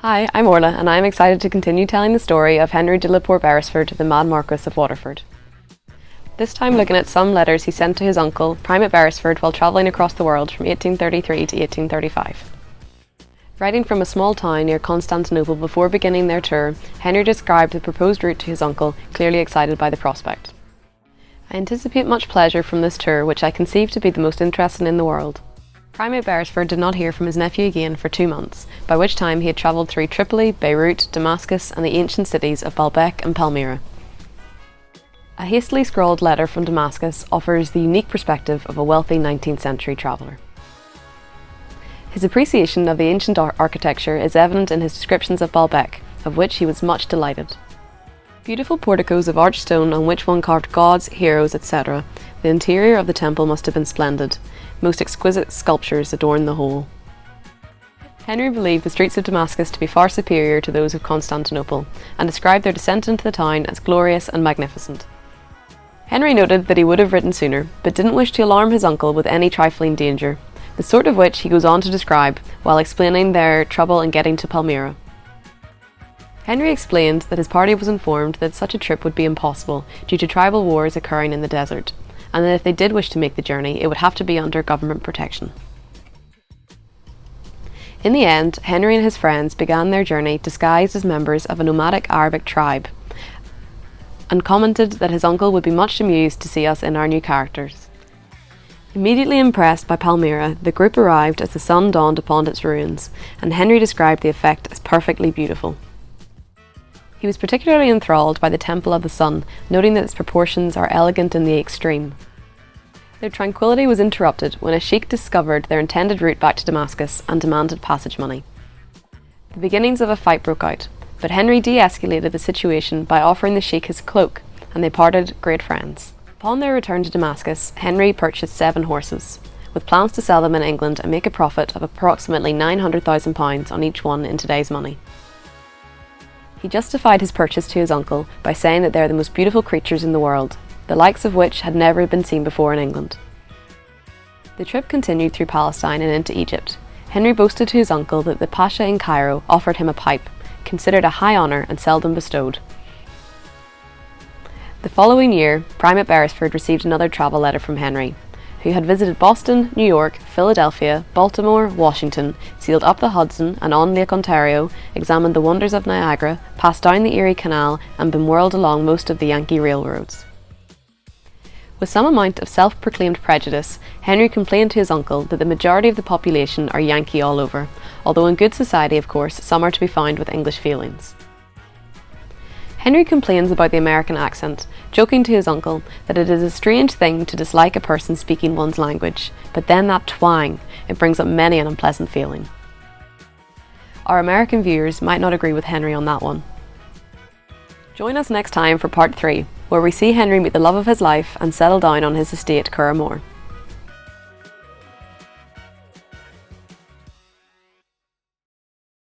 Hi, I'm Orla, and I'm excited to continue telling the story of Henry de la Poer Beresford, the Mad Marquess of Waterford. This time looking at some letters he sent to his uncle, Primate Beresford, while travelling across the world from 1833 to 1835. Writing from a small town near Constantinople before beginning their tour, Henry described the proposed route to his uncle, clearly excited by the prospect. I anticipate much pleasure from this tour, which I conceive to be the most interesting in the world. Primate Beresford did not hear from his nephew again for 2 months, by which time he had travelled through Tripoli, Beirut, Damascus and the ancient cities of Baalbek and Palmyra. A hastily scrawled letter from Damascus offers the unique perspective of a wealthy 19th century traveller. His appreciation of the ancient architecture is evident in his descriptions of Baalbek, of which he was much delighted. Beautiful porticos of arched stone on which one carved gods, heroes, etc. The interior of the temple must have been splendid. Most exquisite sculptures adorn the whole. Henry believed the streets of Damascus to be far superior to those of Constantinople, and described their descent into the town as glorious and magnificent. Henry noted that he would have written sooner, but didn't wish to alarm his uncle with any trifling danger, the sort of which he goes on to describe while explaining their trouble in getting to Palmyra. Henry explained that his party was informed that such a trip would be impossible due to tribal wars occurring in the desert, and that if they did wish to make the journey, it would have to be under government protection. In the end, Henry and his friends began their journey disguised as members of a nomadic Arabic tribe, and commented that his uncle would be much amused to see us in our new characters. Immediately impressed by Palmyra, the group arrived as the sun dawned upon its ruins, and Henry described the effect as perfectly beautiful. He was particularly enthralled by the Temple of the Sun, noting that its proportions are elegant in the extreme. Their tranquility was interrupted when a sheikh discovered their intended route back to Damascus and demanded passage money. The beginnings of a fight broke out, but Henry de-escalated the situation by offering the sheikh his cloak, and they parted great friends. Upon their return to Damascus, Henry purchased 7 horses, with plans to sell them in England and make a profit of approximately £900,000 on each one in today's money. He justified his purchase to his uncle by saying that they are the most beautiful creatures in the world, the likes of which had never been seen before in England. The trip continued through Palestine and into Egypt. Henry boasted to his uncle that the Pasha in Cairo offered him a pipe, considered a high honour and seldom bestowed. The following year, Primate Beresford received another travel letter from Henry, who had visited Boston, New York, Philadelphia, Baltimore, Washington, sailed up the Hudson and on Lake Ontario, examined the wonders of Niagara, passed down the Erie Canal and been whirled along most of the Yankee railroads. With some amount of self-proclaimed prejudice, Henry complained to his uncle that the majority of the population are Yankee all over, although in good society, of course, some are to be found with English feelings. Henry complains about the American accent, joking to his uncle that it is a strange thing to dislike a person speaking one's language, but then that twang, it brings up many an unpleasant feeling. Our American viewers might not agree with Henry on that one. Join us next time for part 3, where we see Henry meet the love of his life and settle down on his estate Curramore.